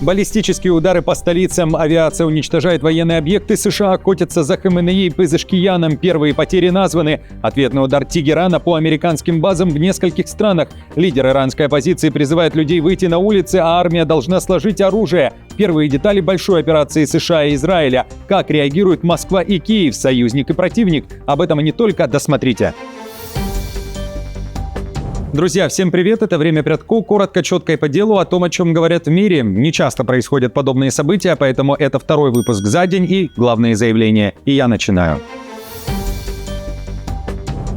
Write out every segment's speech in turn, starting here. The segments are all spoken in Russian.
Баллистические удары по столицам, авиация уничтожает военные объекты, США охотятся за Хаменеи и Пезешкияном, первые потери названы. Ответный удар Тегерана по американским базам в нескольких странах. Лидер иранской оппозиции призывает людей выйти на улицы, а армия должна сложить оружие. Первые детали большой операции США и Израиля. Как реагируют Москва и Киев, союзник и противник. Об этом и не только, досмотрите. Друзья, всем привет, это «Время Прядко», коротко, четко и по делу о том, о чем говорят в мире. Не часто происходят подобные события, поэтому это второй выпуск за день и главные заявления. И я начинаю.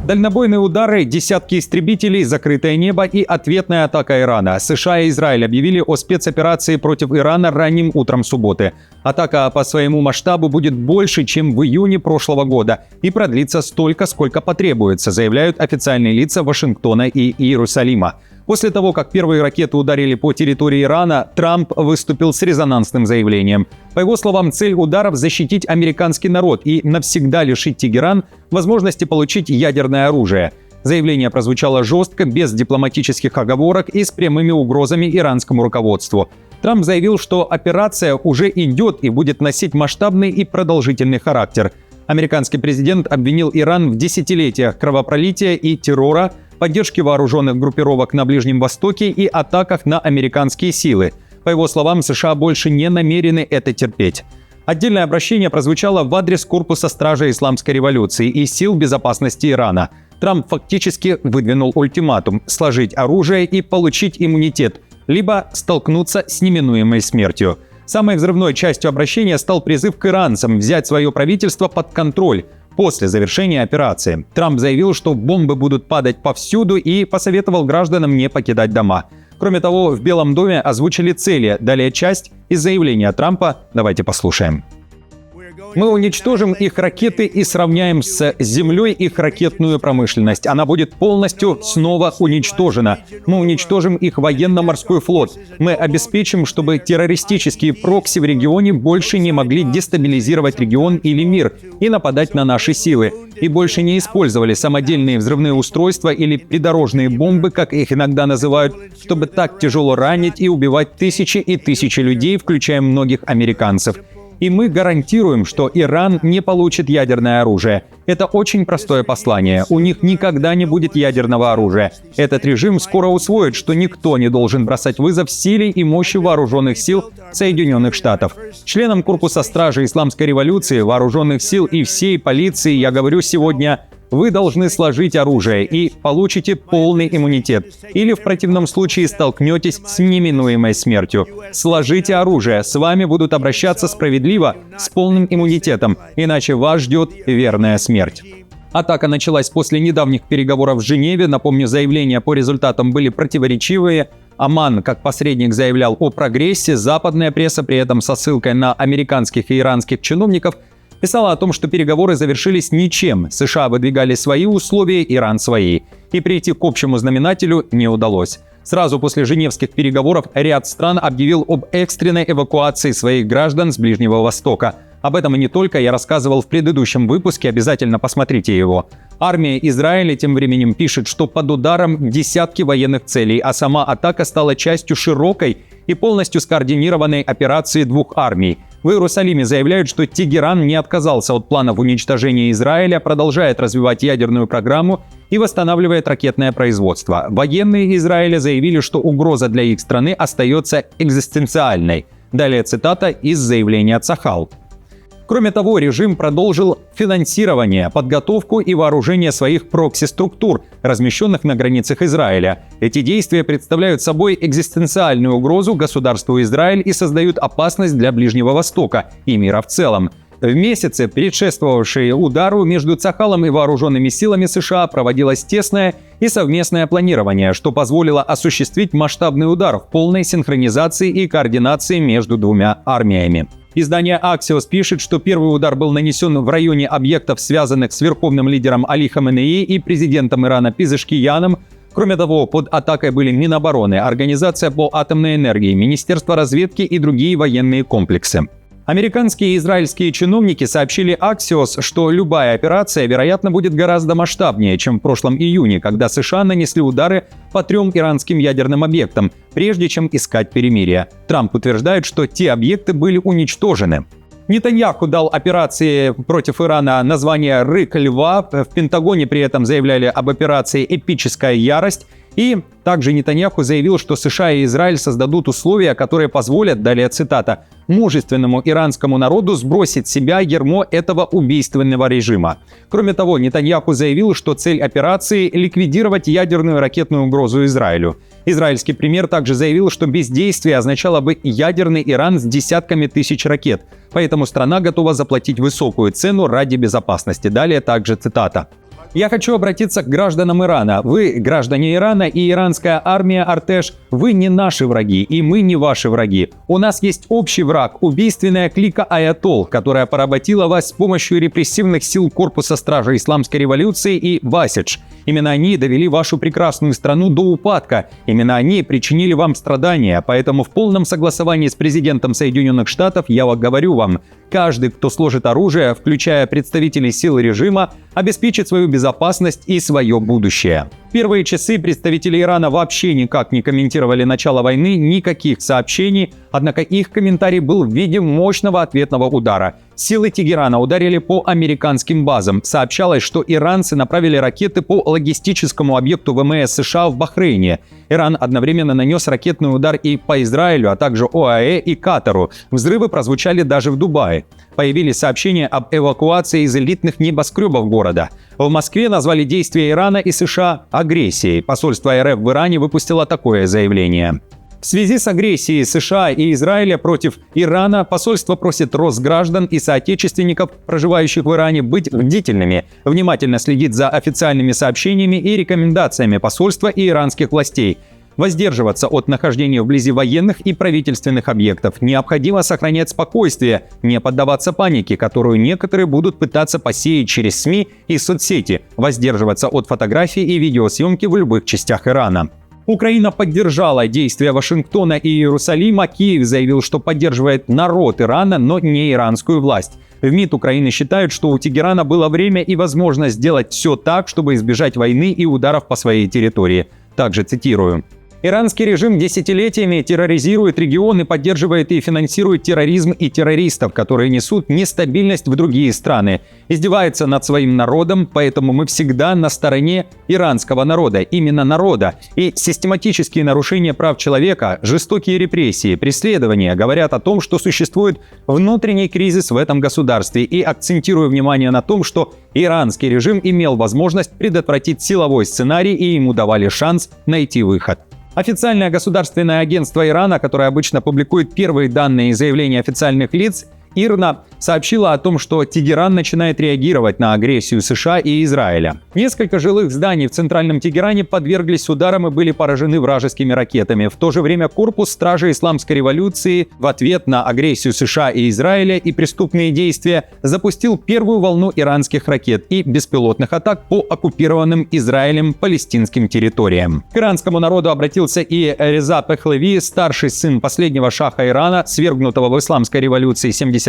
Дальнобойные удары, десятки истребителей, закрытое небо и ответная атака Ирана. США и Израиль объявили о спецоперации против Ирана ранним утром субботы. Атака по своему масштабу будет больше, чем в июне прошлого года и продлится столько, сколько потребуется, заявляют официальные лица Вашингтона и Иерусалима. После того, как первые ракеты ударили по территории Ирана, Трамп выступил с резонансным заявлением. По его словам, цель ударов – защитить американский народ и навсегда лишить Тегеран возможности получить ядерное оружие. Заявление прозвучало жестко, без дипломатических оговорок и с прямыми угрозами иранскому руководству. Трамп заявил, что операция уже идет и будет носить масштабный и продолжительный характер. Американский президент обвинил Иран в десятилетиях кровопролития и террора, поддержке вооруженных группировок на Ближнем Востоке и атаках на американские силы. По его словам, США больше не намерены это терпеть. Отдельное обращение прозвучало в адрес Корпуса Стражей Исламской революции и сил безопасности Ирана. Трамп фактически выдвинул ультиматум – сложить оружие и получить иммунитет, либо столкнуться с неминуемой смертью. Самой взрывной частью обращения стал призыв к иранцам взять свое правительство под контроль после завершения операции. Трамп заявил, что бомбы будут падать повсюду и посоветовал гражданам не покидать дома. Кроме того, в Белом доме озвучили цели. Далее часть из заявления Трампа. Давайте послушаем. Мы уничтожим их ракеты и сравняем с Землей их ракетную промышленность. Она будет полностью снова уничтожена. Мы уничтожим их военно-морской флот. Мы обеспечим, чтобы террористические прокси в регионе больше не могли дестабилизировать регион или мир и нападать на наши силы. И больше не использовали самодельные взрывные устройства или придорожные бомбы, как их иногда называют, чтобы так тяжело ранить и убивать тысячи и тысячи людей, включая многих американцев. И мы гарантируем, что Иран не получит ядерное оружие. Это очень простое послание. У них никогда не будет ядерного оружия. Этот режим скоро усвоит, что никто не должен бросать вызов силе и мощи вооруженных сил Соединенных Штатов. Членам Корпуса Стражей Исламской революции, вооруженных сил и всей полиции я говорю сегодня: вы должны сложить оружие и получите полный иммунитет. Или в противном случае столкнетесь с неминуемой смертью. Сложите оружие, с вами будут обращаться справедливо, с полным иммунитетом, иначе вас ждет верная смерть. Атака началась после недавних переговоров в Женеве. Напомню, заявления по результатам были противоречивые. Оман, как посредник, заявлял о прогрессе. Западная пресса, при этом со ссылкой на американских и иранских чиновников, писала о том, что переговоры завершились ничем. США выдвигали свои условия, Иран свои. И прийти к общему знаменателю не удалось. Сразу после женевских переговоров ряд стран объявил об экстренной эвакуации своих граждан с Ближнего Востока. Об этом и не только я рассказывал в предыдущем выпуске, обязательно посмотрите его. Армия Израиля тем временем пишет, что под ударом десятки военных целей, а сама атака стала частью широкой и полностью скоординированной операции двух армий. В Иерусалиме заявляют, что Тегеран не отказался от планов уничтожения Израиля, продолжает развивать ядерную программу и восстанавливает ракетное производство. Военные Израиля заявили, что угроза для их страны остается экзистенциальной. Далее цитата из заявления Цахал. Кроме того, режим продолжил финансирование, подготовку и вооружение своих прокси-структур, размещенных на границах Израиля. Эти действия представляют собой экзистенциальную угрозу государству Израиль и создают опасность для Ближнего Востока и мира в целом. В месяце, предшествовавшие удару, между Цахалом и вооруженными силами США проводилось тесное и совместное планирование, что позволило осуществить масштабный удар в полной синхронизации и координации между двумя армиями. Издание Axios пишет, что первый удар был нанесен в районе объектов, связанных с верховным лидером Али Хаменеи и президентом Ирана Пезешкияном. Кроме того, под атакой были Минобороны, Организация по атомной энергии, Министерство разведки и другие военные комплексы. Американские и израильские чиновники сообщили Axios, что любая операция, вероятно, будет гораздо масштабнее, чем в прошлом июне, когда США нанесли удары по 3 иранским ядерным объектам, прежде чем искать перемирие. Трамп утверждает, что те объекты были уничтожены. Нетаньяху дал операции против Ирана название «Рык льва». В Пентагоне при этом заявляли об операции «Эпическая ярость». И также Нетаньяху заявил, что США и Израиль создадут условия, которые позволят, далее цитата, «мужественному иранскому народу сбросить с себя ярмо этого убийственного режима». Кроме того, Нетаньяху заявил, что цель операции – ликвидировать ядерную ракетную угрозу Израилю. Израильский премьер также заявил, что бездействие означало бы ядерный Иран с десятками тысяч ракет, поэтому страна готова заплатить высокую цену ради безопасности. Далее также цитата. «Я хочу обратиться к гражданам Ирана. Вы, граждане Ирана и иранская армия Артеш, вы не наши враги, и мы не ваши враги. У нас есть общий враг – убийственная клика Аятол, которая поработила вас с помощью репрессивных сил Корпуса Стражи Исламской революции и Васидж. Именно они довели вашу прекрасную страну до упадка. Именно они причинили вам страдания. Поэтому в полном согласовании с президентом Соединенных Штатов я говорю вам, каждый, кто сложит оружие, включая представителей сил режима, обеспечит свою безопасность и свое будущее». В первые часы представители Ирана вообще никак не комментировали начало войны, никаких сообщений, однако их комментарий был в виде мощного ответного удара. Силы Тегерана ударили по американским базам. Сообщалось, что иранцы направили ракеты по логистическому объекту ВМС США в Бахрейне. Иран одновременно нанес ракетный удар и по Израилю, а также ОАЭ и Катару. Взрывы прозвучали даже в Дубае. Появились сообщения об эвакуации из элитных небоскребов города. В Москве назвали действия Ирана и США агрессией. Посольство РФ в Иране выпустило такое заявление. В связи с агрессией США и Израиля против Ирана посольство просит Росграждан и соотечественников, проживающих в Иране, быть бдительными, внимательно следить за официальными сообщениями и рекомендациями посольства и иранских властей, воздерживаться от нахождения вблизи военных и правительственных объектов. Необходимо сохранять спокойствие, не поддаваться панике, которую некоторые будут пытаться посеять через СМИ и соцсети, воздерживаться от фотографий и видеосъемки в любых частях Ирана. Украина поддержала действия Вашингтона и Иерусалима. Киев заявил, что поддерживает народ Ирана, но не иранскую власть. В МИД Украины считают, что у Тегерана было время и возможность сделать все так, чтобы избежать войны и ударов по своей территории. Также цитирую. «Иранский режим десятилетиями терроризирует регион и поддерживает и финансирует терроризм и террористов, которые несут нестабильность в другие страны. Издевается над своим народом, поэтому мы всегда на стороне иранского народа, именно народа. И систематические нарушения прав человека, жестокие репрессии, преследования говорят о том, что существует внутренний кризис в этом государстве, и акцентирую внимание на том, что иранский режим имел возможность предотвратить силовой сценарий, и ему давали шанс найти выход». Официальное государственное агентство Ирана, которое обычно публикует первые данные и заявления официальных лиц, ИРНА, сообщила о том, что Тегеран начинает реагировать на агрессию США и Израиля. Несколько жилых зданий в центральном Тегеране подверглись ударам и были поражены вражескими ракетами. В то же время корпус Стражи Исламской революции в ответ на агрессию США и Израиля и преступные действия запустил первую волну иранских ракет и беспилотных атак по оккупированным Израилем палестинским территориям. К иранскому народу обратился и Реза Пехлеви, старший сын последнего шаха Ирана, свергнутого в исламской революции 1979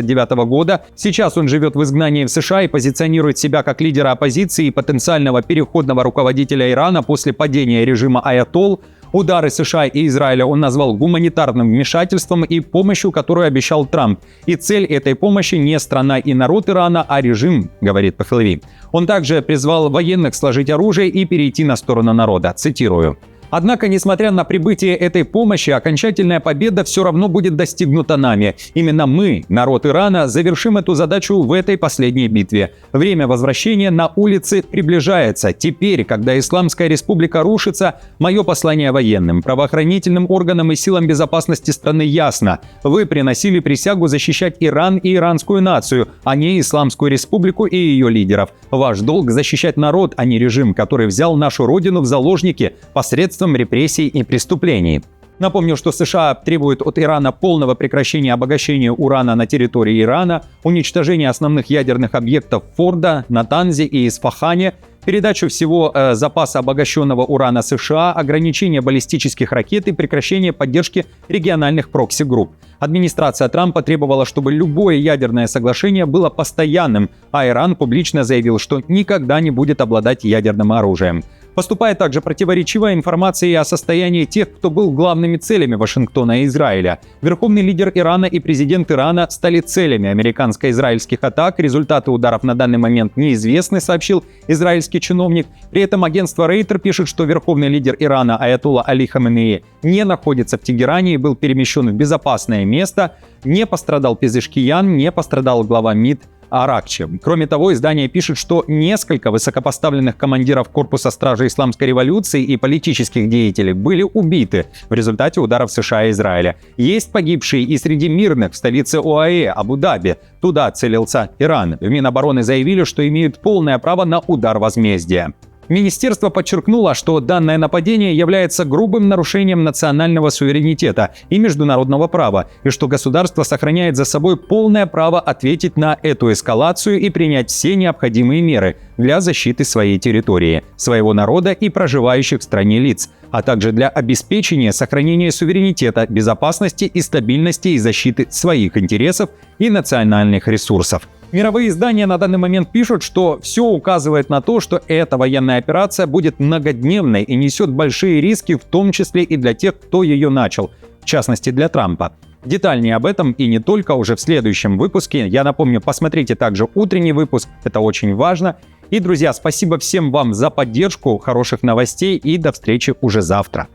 года. Сейчас он живет в изгнании в США и позиционирует себя как лидера оппозиции и потенциального переходного руководителя Ирана после падения режима Аятол. Удары США и Израиля он назвал гуманитарным вмешательством и помощью, которую обещал Трамп. И цель этой помощи не страна и народ Ирана, а режим, говорит Пехлеви. Он также призвал военных сложить оружие и перейти на сторону народа. Цитирую. Однако, несмотря на прибытие этой помощи, окончательная победа все равно будет достигнута нами. Именно мы, народ Ирана, завершим эту задачу в этой последней битве. Время возвращения на улицы приближается. Теперь, когда Исламская республика рушится, мое послание военным, правоохранительным органам и силам безопасности страны ясно. Вы приносили присягу защищать Иран и иранскую нацию, а не Исламскую республику и ее лидеров. Ваш долг защищать народ, а не режим, который взял нашу родину в заложники посредством репрессий и преступлений. Напомню, что США требуют от Ирана полного прекращения обогащения урана на территории Ирана, уничтожения основных ядерных объектов Фордо, Натанзе и Исфахане, передачу всего запаса обогащенного урана США, ограничение баллистических ракет и прекращение поддержки региональных прокси-групп. Администрация Трампа требовала, чтобы любое ядерное соглашение было постоянным, а Иран публично заявил, что никогда не будет обладать ядерным оружием. Поступает также противоречивая информация и о состоянии тех, кто был главными целями Вашингтона и Израиля. Верховный лидер Ирана и президент Ирана стали целями американско-израильских атак. Результаты ударов на данный момент неизвестны, сообщил израильский чиновник. При этом агентство Рейтер пишет, что верховный лидер Ирана Аятолла Али Хаменеи не находится в Тегеране и был перемещен в безопасное место. Не пострадал Пезешкиян, не пострадал глава МИД Аракчи. Кроме того, издание пишет, что несколько высокопоставленных командиров корпуса стражи исламской революции и политических деятелей были убиты в результате ударов США и Израиля. Есть погибшие и среди мирных в столице ОАЭ, Абу-Даби. Туда целился Иран. В Минобороны заявили, что имеют полное право на удар возмездия. Министерство подчеркнуло, что данное нападение является грубым нарушением национального суверенитета и международного права, и что государство сохраняет за собой полное право ответить на эту эскалацию и принять все необходимые меры для защиты своей территории, своего народа и проживающих в стране лиц, а также для обеспечения сохранения суверенитета, безопасности и стабильности и защиты своих интересов и национальных ресурсов. Мировые издания на данный момент пишут, что все указывает на то, что эта военная операция будет многодневной и несет большие риски, в том числе и для тех, кто ее начал, в частности для Трампа. Детальнее об этом и не только уже в следующем выпуске. Я напомню, посмотрите также утренний выпуск, это очень важно. И, друзья, спасибо всем вам за поддержку, хороших новостей и до встречи уже завтра.